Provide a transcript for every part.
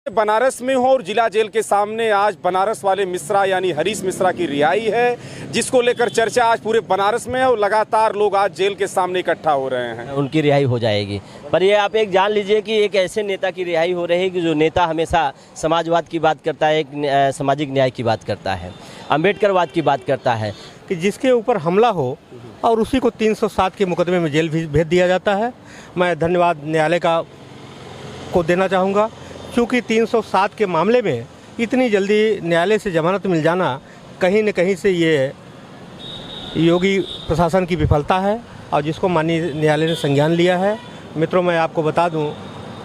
बनारस में हो और जिला जेल के सामने आज बनारस वाले मिश्रा यानी हरीश मिश्रा की रिहाई है, जिसको लेकर चर्चा आज पूरे बनारस में है और लगातार लोग आज जेल के सामने इकट्ठा हो रहे हैं। उनकी रिहाई हो जाएगी, पर ये आप एक जान लीजिए कि एक ऐसे नेता की रिहाई हो रही है कि जो नेता हमेशा समाजवाद की बात करता है, एक सामाजिक न्याय की बात करता है, अम्बेडकरवाद की बात करता है, कि जिसके ऊपर हमला हो और उसी को 307 के मुकदमे में जेल भेज दिया जाता है। मैं धन्यवाद न्यायालय को देना चाहूँगा, क्योंकि 307 के मामले में इतनी जल्दी न्यायालय से जमानत मिल जाना कहीं न कहीं से ये योगी प्रशासन की विफलता है और जिसको माननीय न्यायालय ने संज्ञान लिया है। मित्रों, मैं आपको बता दूं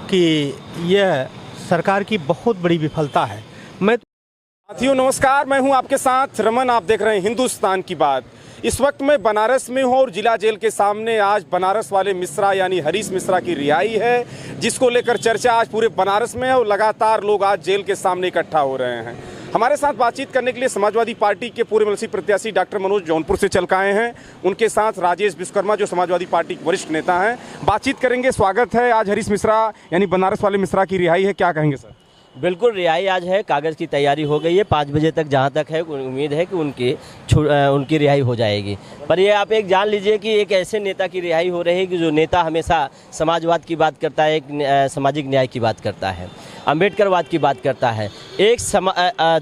कि यह सरकार की बहुत बड़ी विफलता है। साथियों नमस्कार, मैं हूं आपके साथ रमन। आप देख रहे हैं हिंदुस्तान की बात। इस वक्त मैं बनारस में हूं और जिला जेल के सामने आज बनारस वाले मिश्रा यानी हरीश मिश्रा की रिहाई है, जिसको लेकर चर्चा आज पूरे बनारस में है और लगातार लोग आज जेल के सामने इकट्ठा हो रहे हैं। हमारे साथ बातचीत करने के लिए समाजवादी पार्टी के पूर्व एमएलसी प्रत्याशी डॉक्टर मनोज जौनपुर से चल के आए हैं। उनके साथ राजेश विश्वकर्मा जो समाजवादी पार्टी के वरिष्ठ नेता हैं, बातचीत करेंगे। स्वागत है। आज हरीश मिश्रा यानी बनारस वाले मिश्रा की रिहाई है, क्या कहेंगे सर? बिल्कुल, रिहाई आज है, कागज़ की तैयारी हो गई है। 5 बजे तक जहां तक है उम्मीद है कि उनकी रिहाई हो जाएगी, पर ये आप एक जान लीजिए कि एक ऐसे नेता की रिहाई हो रही है कि जो नेता हमेशा समाजवाद की बात करता है, एक सामाजिक न्याय की बात करता है, अम्बेडकरवाद की बात करता है। एक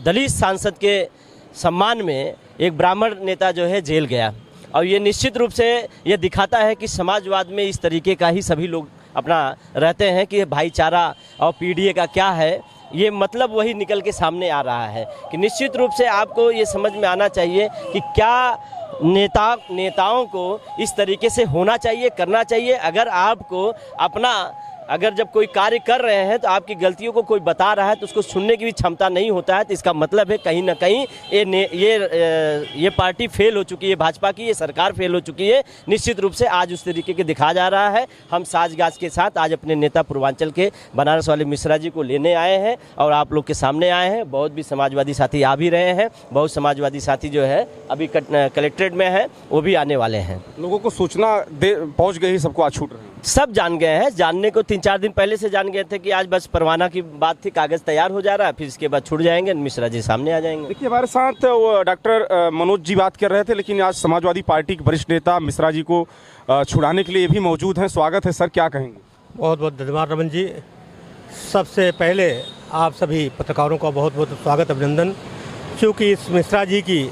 दलित सांसद के सम्मान में एक ब्राह्मण नेता जो है जेल गया, और ये निश्चित रूप से ये दिखाता है कि समाजवाद में इस तरीके का ही सभी लोग अपना रहते हैं कि भाईचारा और पीडीए का क्या है, ये मतलब वही निकल के सामने आ रहा है कि निश्चित रूप से आपको ये समझ में आना चाहिए कि क्या नेताओं को इस तरीके से होना चाहिए, करना चाहिए। अगर जब कोई कार्य कर रहे हैं तो आपकी गलतियों को कोई बता रहा है तो उसको सुनने की भी क्षमता नहीं होता है, तो इसका मतलब है कहीं ना कहीं ये पार्टी फेल हो चुकी है, भाजपा की ये सरकार फेल हो चुकी है। निश्चित रूप से आज उस तरीके के दिखा जा रहा है। हम साजगाज के साथ आज अपने नेता पूर्वांचल के बनारस वाले मिश्रा जी को लेने आए हैं और आप लोग के सामने आए हैं। बहुत भी समाजवादी साथी आ भी रहे हैं, बहुत समाजवादी साथी जो है अभी कलेक्ट्रेट में है, वो भी आने वाले हैं। लोगों को सूचना पहुँच गई, सबको आज छूट रहे हैं, सब जान गए हैं। जानने को 3-4 दिन पहले से जान गए थे कि आज बस परवाना की बात थी, कागज तैयार हो जा रहा है, फिर इसके बाद छूट जाएंगे, मिश्रा जी सामने आ जाएंगे। देखिए, हमारे साथ डॉक्टर मनोज जी बात कर रहे थे, लेकिन आज समाजवादी पार्टी के वरिष्ठ नेता मिश्रा जी को छुड़ाने के लिए ये भी मौजूद हैं। स्वागत है सर, क्या कहेंगे? बहुत बहुत धन्यवाद रमन जी। सबसे पहले आप सभी पत्रकारों का बहुत बहुत स्वागत, अभिनंदन, क्योंकि इस मिश्रा जी की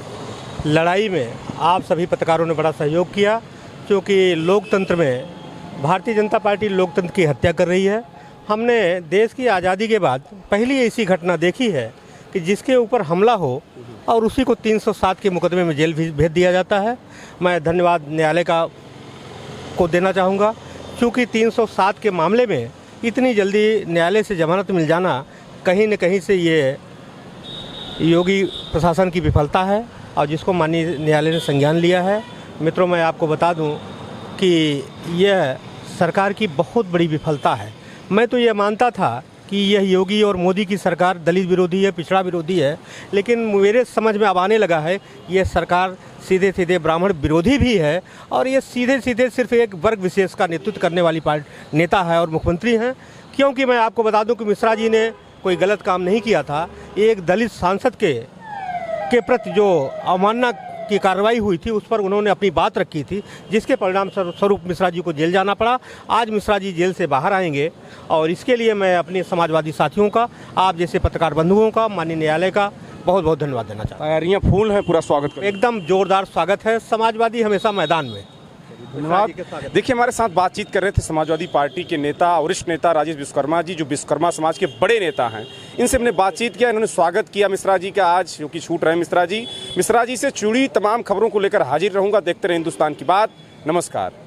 लड़ाई में आप सभी पत्रकारों ने बड़ा सहयोग किया, क्योंकि लोकतंत्र में भारतीय जनता पार्टी लोकतंत्र की हत्या कर रही है। हमने देश की आज़ादी के बाद पहली ऐसी घटना देखी है कि जिसके ऊपर हमला हो और उसी को 307 के मुकदमे में जेल भेज दिया जाता है। मैं धन्यवाद न्यायालय को देना चाहूँगा, क्योंकि 307 के मामले में इतनी जल्दी न्यायालय से जमानत मिल जाना कहीं न कहीं से ये योगी प्रशासन की विफलता है और जिसको माननीय न्यायालय ने संज्ञान लिया है। मित्रों, मैं आपको बता दूं कि यह सरकार की बहुत बड़ी विफलता है। मैं तो ये मानता था कि यह योगी और मोदी की सरकार दलित विरोधी है, पिछड़ा विरोधी है, लेकिन मेरे समझ में अब आने लगा है यह सरकार सीधे सीधे ब्राह्मण विरोधी भी है और ये सीधे सीधे सिर्फ एक वर्ग विशेष का नेतृत्व करने वाली नेता है और मुख्यमंत्री हैं। क्योंकि मैं आपको बता दूं कि मिश्रा जी ने कोई गलत काम नहीं किया था। एक दलित सांसद के प्रति जो अवमानना की कार्रवाई हुई थी उस पर उन्होंने अपनी बात रखी थी, जिसके परिणाम स्वरूप मिश्रा जी को जेल जाना पड़ा। आज मिश्रा जी जेल से बाहर आएंगे और इसके लिए मैं अपने समाजवादी साथियों का, आप जैसे पत्रकार बंधुओं का, माननीय न्यायालय का बहुत बहुत धन्यवाद देना चाहता हूँ। तैयारियां फूल है, पूरा स्वागत, एकदम जोरदार स्वागत है। समाजवादी हमेशा मैदान में। धन्यवाद। देखिए, हमारे साथ बातचीत कर रहे थे समाजवादी पार्टी के नेता, वरिष्ठ नेता राजेश विश्वकर्मा जी, जो विश्वकर्मा समाज के बड़े नेता हैं। इनसे हमने बातचीत किया, इन्होंने स्वागत किया मिश्रा जी का आज, क्योंकि छूट रहे मिश्रा जी से जुड़ी तमाम खबरों को लेकर हाजिर रहूंगा। देखते रहे हिंदुस्तान की बात। नमस्कार।